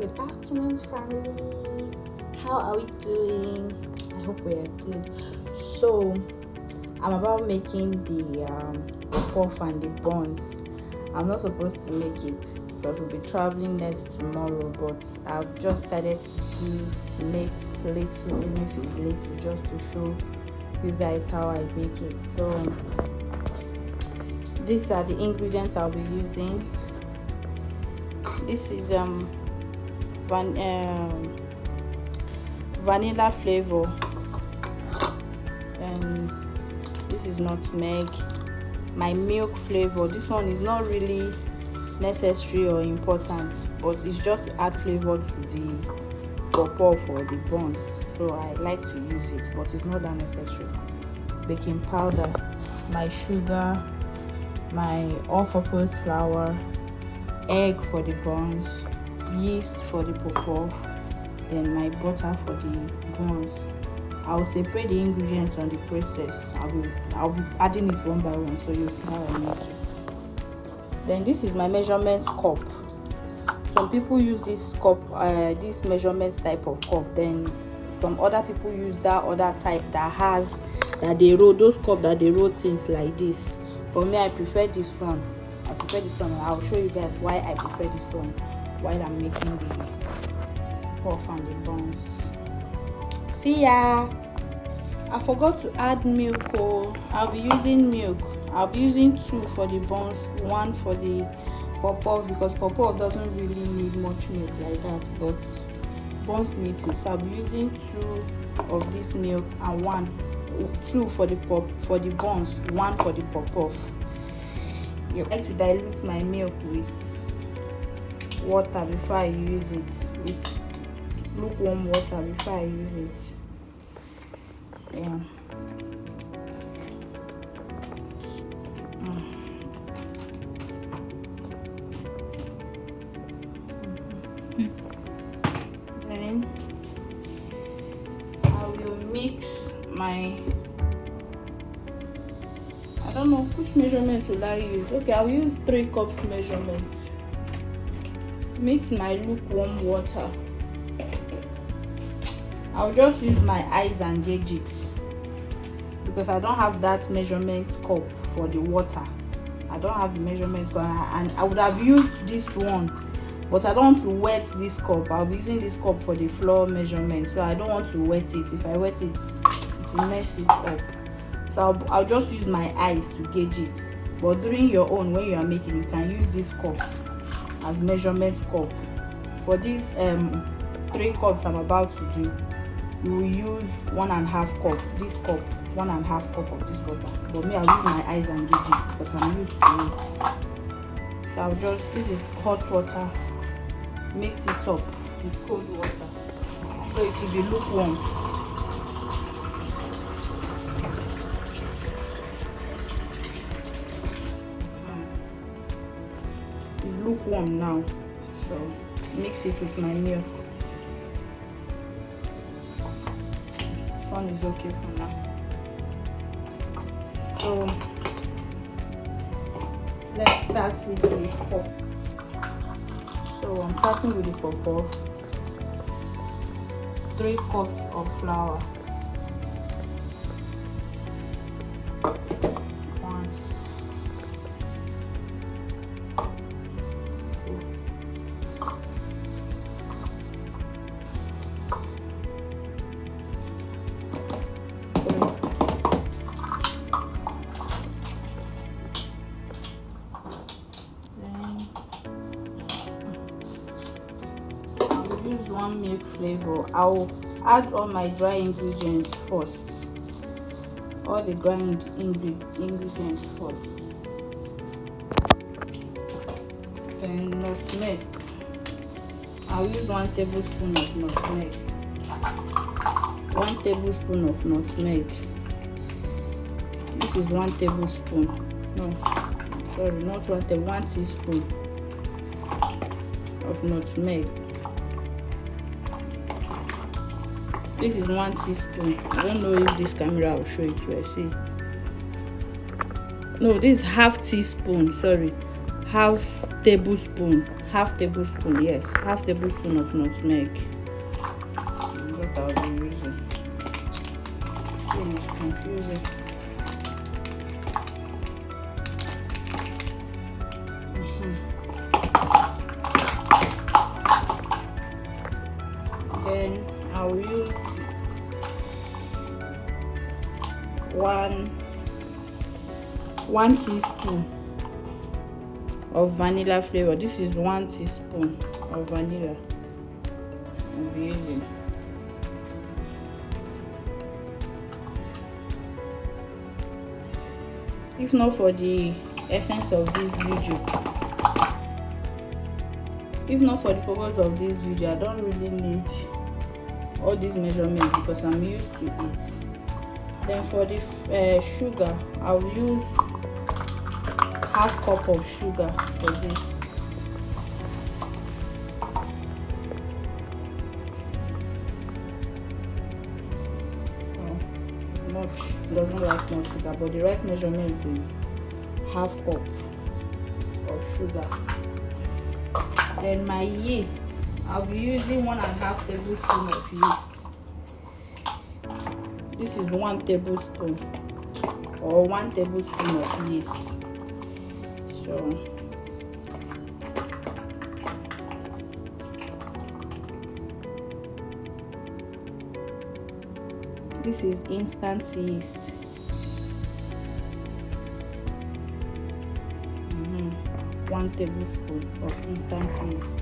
Good afternoon, family. How are we doing? I hope we are good. So I'm about making the puff and the buns. I'm not supposed to make it because we'll be traveling next tomorrow, but I've just started to make little, even if it's little, just to show you guys how I make it. So these are the ingredients I'll be using. This is vanilla flavor, and this is nutmeg. My milk flavor, this one is not really necessary or important, but it's just to add flavor to the puff or the buns, so I like to use it, but it's not that necessary. Baking powder, my sugar, my all-purpose flour, egg for the buns, yeast for the puff, then my butter for the buns. I'll separate the ingredients on the process. I'll be adding it one by one, so you'll see how I make it. Then this is my measurement cup. Some people use this cup, this measurement type of cup. Then some other people use that other type that they roll, those cups that they roll things like this. For me, I prefer this one. I'll show you guys why I prefer this one while I'm making the puff and the buns. See ya. I forgot to add milk. I'll be using milk. I'll be using 2 for the buns, 1 for the puff, because puff doesn't really need much milk like that, but buns needs it. So I'll be using 2 of this milk and 2 for the buns, 1 for the puff. I like to dilute my milk with water before I use it, with lukewarm water before I use it. Yeah. Then I will mix my, I don't know which measurement will I use. Okay, I'll use 3 cups measurement. Mix my lukewarm water. I'll just use my eyes and gauge it, because I don't have that measurement cup for the water. I don't have the measurement cup, and I would have used this one, but I don't want to wet this cup. I'll be using this cup for the flour measurement, so I don't want to wet it. If I wet it, it will mess it up. So I'll just use my eyes to gauge it. But during your own, when you are making, you can use this cup as measurement cup. For these 3 cups I'm about to do, you will use 1.5 cup. This cup, 1.5 cup of this water. But me, I'll use my eyes and gauge it because I'm used to it. So I'll just, this is hot water. Mix it up with cold water, so it will be lukewarm. It's lukewarm now, so mix it with my milk. This one is okay for now. So let's start with the puff. So I'm starting with the puff. 3 cups of flour. 1 use 1 milk flavor. I'll add all my dry ingredients first. All the dry ingredients first. Then nutmeg. I'll use 1 tablespoon of nutmeg. 1 tablespoon of nutmeg. This is 1 tablespoon. No, sorry, not 1 tablespoon. 1 teaspoon of nutmeg. This is 1 teaspoon. I don't know if this camera will show it to you. See? No, this is half teaspoon. Sorry, half tablespoon. half tablespoon, yes, half tablespoon of nutmeg. What I'll be using. It's confusing. Then I'll use one teaspoon of vanilla flavor. This is 1 teaspoon of vanilla I'll be using. If not for the essence of this video, if not for the purpose of this video, I don't really need all these measurements because I'm used to it. Then for the sugar, I'll use half cup of sugar for this. Much doesn't like more sugar, but the right measurement is half cup of sugar. Then my yeast, I'll be using 1.5 tablespoon of yeast. This is 1 tablespoon or 1 tablespoon of yeast. So this is instant yeast. 1 tablespoon of instant yeast.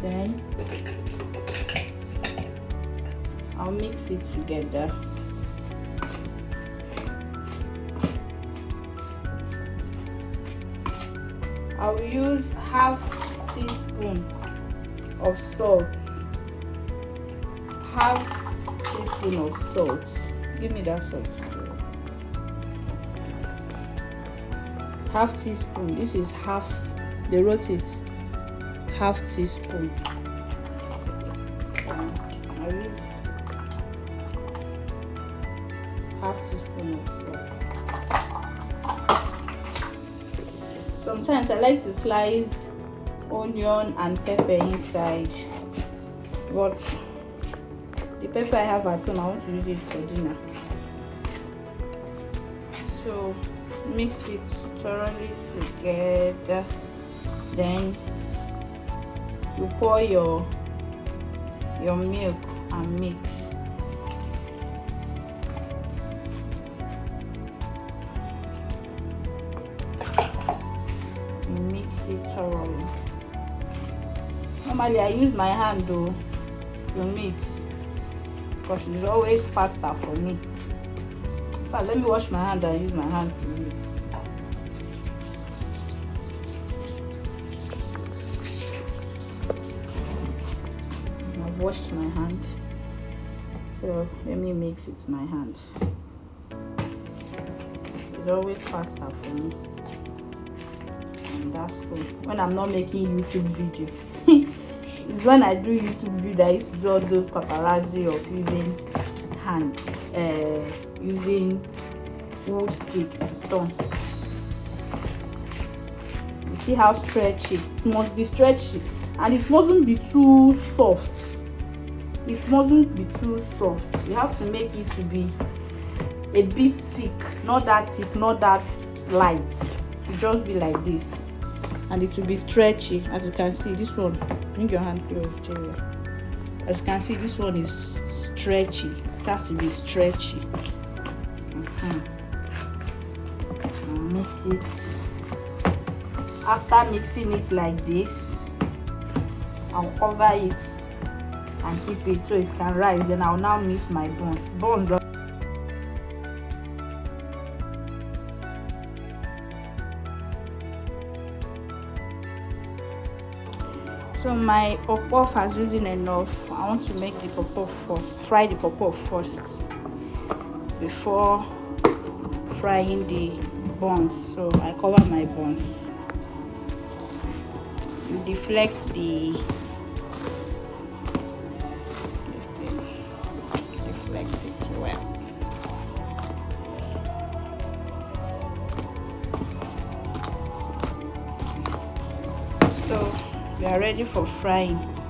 Then I'll mix it together. I'll use half teaspoon of salt. Half teaspoon of salt. Give me that salt. Half teaspoon. This is half. They wrote it half teaspoon. I'll use half teaspoon of salt. Sometimes I like to slice onion and pepper inside, but the pepper I have at home, I want to use it for dinner. So mix it thoroughly together. Then you pour your milk and mix. You mix it thoroughly. Normally I use my hand though to mix because it's always faster for me. First, let me wash my hand and use my hand to mix. I've washed my hand, so let me mix with my hand. It's always faster for me. And that's cool. When I'm not making YouTube video. It's when I do YouTube video I used to do all those paparazzi of using hand, using wood stick to turn. You see how stretchy? It must be stretchy and it mustn't be too soft. It mustn't be too soft. You have to make it to be a bit thick, not that thick, not that light. To just be like this, and it will be stretchy. As you can see, this one. Bring your hand close, Jerry. As you can see, this one is stretchy. It has to be stretchy. Mix it. After mixing it like this, I'll cover it and keep it so it can rise. Then I'll now mix my buns. So my pop-off has risen enough. I want to make the pop-off first, fry the pop-off first before frying the buns. So I cover my buns. You deflect the deflect it well. We are ready for frying.